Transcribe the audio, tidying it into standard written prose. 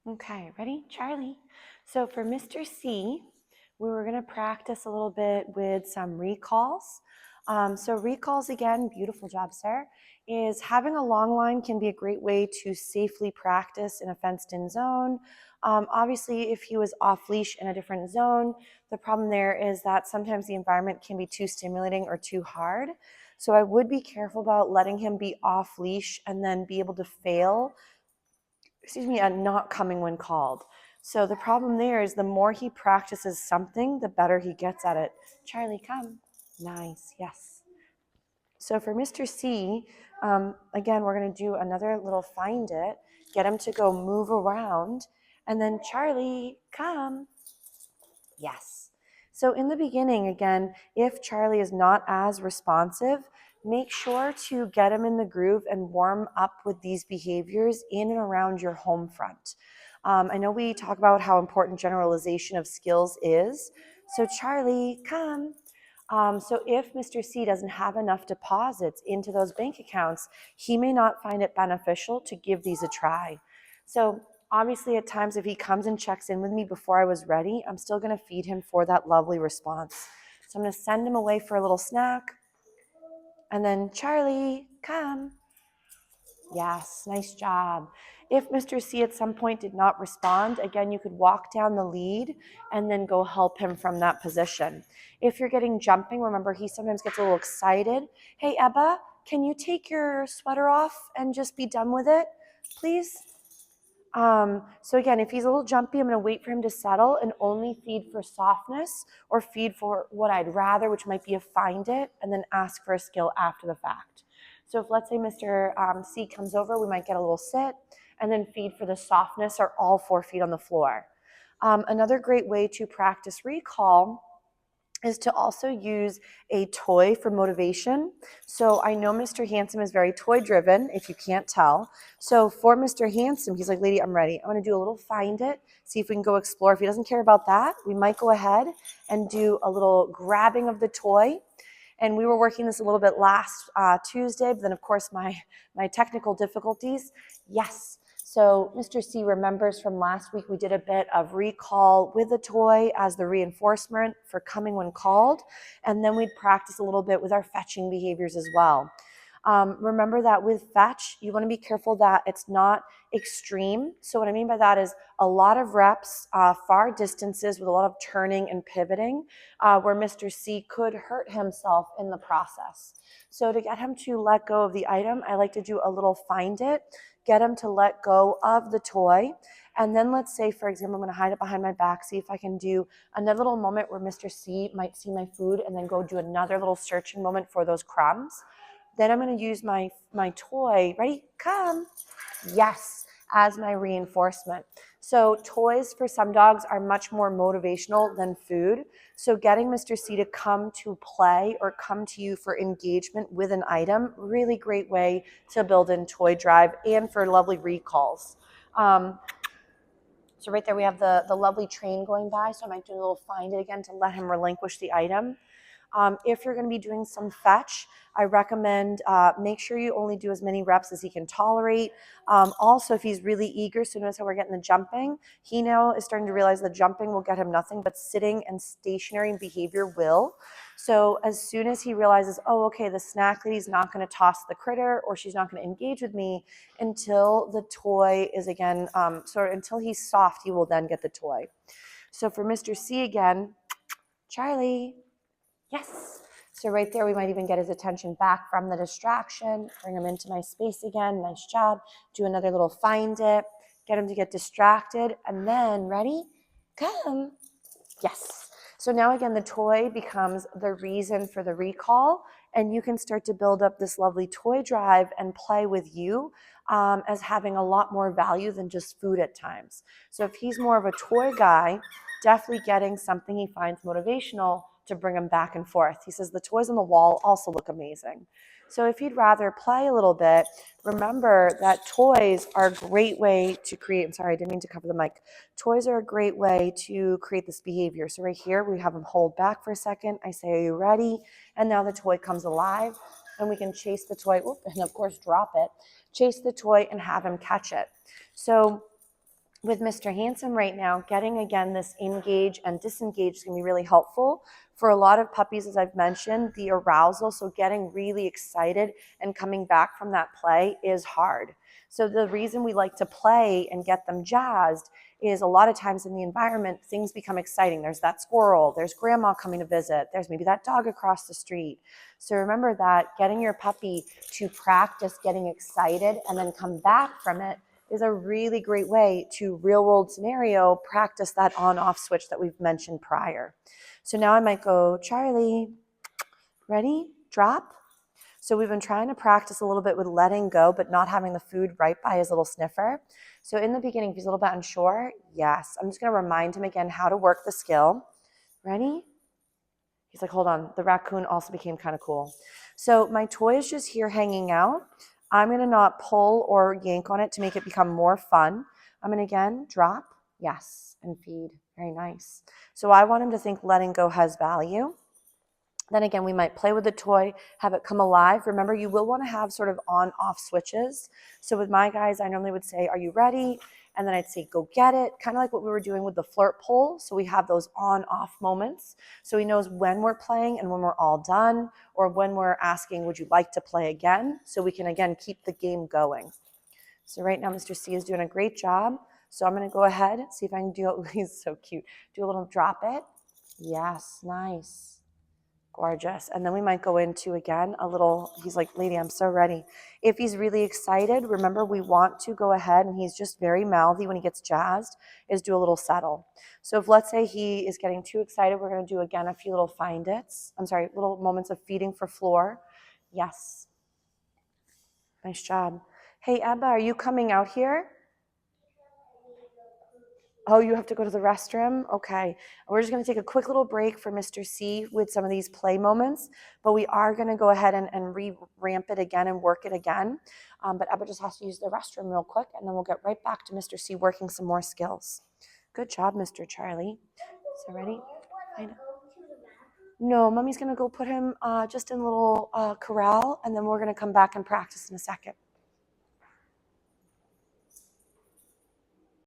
Okay, ready? Charlie. So for Mr. C, we were going to practice a little bit with some recalls. So recalls again, beautiful job, sir, is having a long line can be a great way to safely practice in a fenced-in zone. Obviously, if he was off leash in a different zone, the problem there is that sometimes the environment can be too stimulating or too hard. So I would be careful about letting him be off leash and then be able to fail and not coming when called. So the problem there is the more he practices something, the better he gets at it. Charlie, come. Nice, yes. So for Mr. C, again, we're going to do another little find it, get him to go move around, and then Charlie, come. Yes. So in the beginning, again, if Charlie is not as responsive, make sure to get him in the groove and warm up with these behaviors in and around your home front. I know we talk about how important generalization of skills is. So Charlie, come. So if Mr. C doesn't have enough deposits into those bank accounts, he may not find it beneficial to give these a try. So obviously, at times, if he comes and checks in with me before I was ready, I'm still going to feed him for that lovely response. So I'm going to send him away for a little snack. And then, Charlie, come. Yes, nice job. If Mr. C at some point did not respond, again, you could walk down the lead and then go help him from that position. If you're getting jumping, remember he sometimes gets a little excited. Hey, Ebba, can you take your sweater off and just be done with it, please? So again, if he's a little jumpy, I'm going to wait for him to settle and only feed for softness or feed for what I'd rather, which might be a find it, and then ask for a skill after the fact. So if let's say Mr. C comes over, we might get a little sit and then feed for the softness or all 4 feet on the floor. Another great way to practice recall is to also use a toy for motivation. So I know Mr. Handsome is very toy driven, if you can't tell. So for Mr. Handsome, he's like, lady, I'm ready. I'm going to do a little find it, see if we can go explore. If he doesn't care about that, we might go ahead and do a little grabbing of the toy. And we were working this a little bit last Tuesday, but then of course my technical difficulties. Yes. So Mr. C remembers from last week we did a bit of recall with the toy as the reinforcement for coming when called, and then we'd practice a little bit with our fetching behaviors as well. Remember that with fetch, you want to be careful that it's not extreme. So what I mean by that is a lot of reps, far distances with a lot of turning and pivoting, where Mr. C could hurt himself in the process. So to get him to let go of the item, I like to do a little find it, get him to let go of the toy. And then let's say, for example, I'm going to hide it behind my back, see if I can do another little moment where Mr. C might see my food and then go do another little searching moment for those crumbs. Then I'm going to use my toy, ready, come, yes, as my reinforcement. So toys for some dogs are much more motivational than food. So getting Mr. C to come to play or come to you for engagement with an item, really great way to build in toy drive and for lovely recalls. So right there we have the lovely train going by, so I might do a little find it again to let him relinquish the item. If you're going to be doing some fetch, I recommend make sure you only do as many reps as he can tolerate. Also, if he's really eager, so notice how we're getting the jumping. He now is starting to realize that jumping will get him nothing, but sitting and stationary behavior will. So as soon as he realizes, oh, okay, the snack lady's not going to toss the critter or she's not going to engage with me until the toy is again, until he's soft, he will then get the toy. So for Mr. C again, Charlie, yes. So right there, we might even get his attention back from the distraction, bring him into my space again. Nice job. Do another little find it, get him to get distracted. And then, ready? Come. Yes. So now again, the toy becomes the reason for the recall, and you can start to build up this lovely toy drive and play with you as having a lot more value than just food at times. So if he's more of a toy guy, definitely getting something he finds motivational to bring him back and forth. He says the toys on the wall also look amazing. So if you'd rather play a little bit, remember that toys are a great way to create, I'm sorry, I didn't mean to cover the mic. Toys are a great way to create this behavior. So right here, we have him hold back for a second. I say, are you ready? And now the toy comes alive and we can chase the toy, and of course drop it, chase the toy and have him catch it. So with Mr. Handsome right now, getting again this engage and disengage is going to be really helpful. For a lot of puppies, as I've mentioned, the arousal, so getting really excited and coming back from that play is hard. So the reason we like to play and get them jazzed is a lot of times in the environment, things become exciting. There's that squirrel, there's grandma coming to visit, there's maybe that dog across the street. So remember that getting your puppy to practice getting excited and then come back from it is a really great way to real world scenario practice that on off switch that we've mentioned prior. So now I might go, Charlie, ready, drop. So we've been trying to practice a little bit with letting go, but not having the food right by his little sniffer. So in the beginning, if he's a little bit unsure, yes, I'm just gonna remind him again how to work the skill. Ready? He's like, hold on, the raccoon also became kind of cool. So my toy is just here hanging out. I'm gonna not pull or yank on it to make it become more fun. I'm gonna again, drop, yes, and feed, very nice. So I want him to think letting go has value. Then again, we might play with the toy, have it come alive. Remember, you will want to have sort of on-off switches. So with my guys, I normally would say, are you ready? And then I'd say, go get it. Kind of like what we were doing with the flirt pole. So we have those on-off moments. So he knows when we're playing and when we're all done, or when we're asking, would you like to play again? So we can, again, keep the game going. So right now, Mr. C is doing a great job. So I'm going to go ahead, see if I can do, he's so cute, do a little drop it. Yes, nice. Gorgeous. And then we might go into, again, a little, he's like, lady, I'm so ready. If he's really excited, remember we want to go ahead, and he's just very mouthy when he gets jazzed, is do a little settle. So if let's say he is getting too excited, we're going to do, again, a few little find it's. I'm sorry, little moments of feeding for floor. Yes. Nice job. Hey, Ebba, are you coming out here? Oh, you have to go to the restroom? Okay. We're just going to take a quick little break for Mr. C with some of these play moments, but we are going to go ahead and re-ramp it again and work it again. But Ebba just has to use the restroom real quick, and then we'll get right back to Mr. C working some more skills. Good job, Mr. Charlie. So ready? I know. No, Mommy's going to go put him just in a little corral, and then we're going to come back and practice in a second.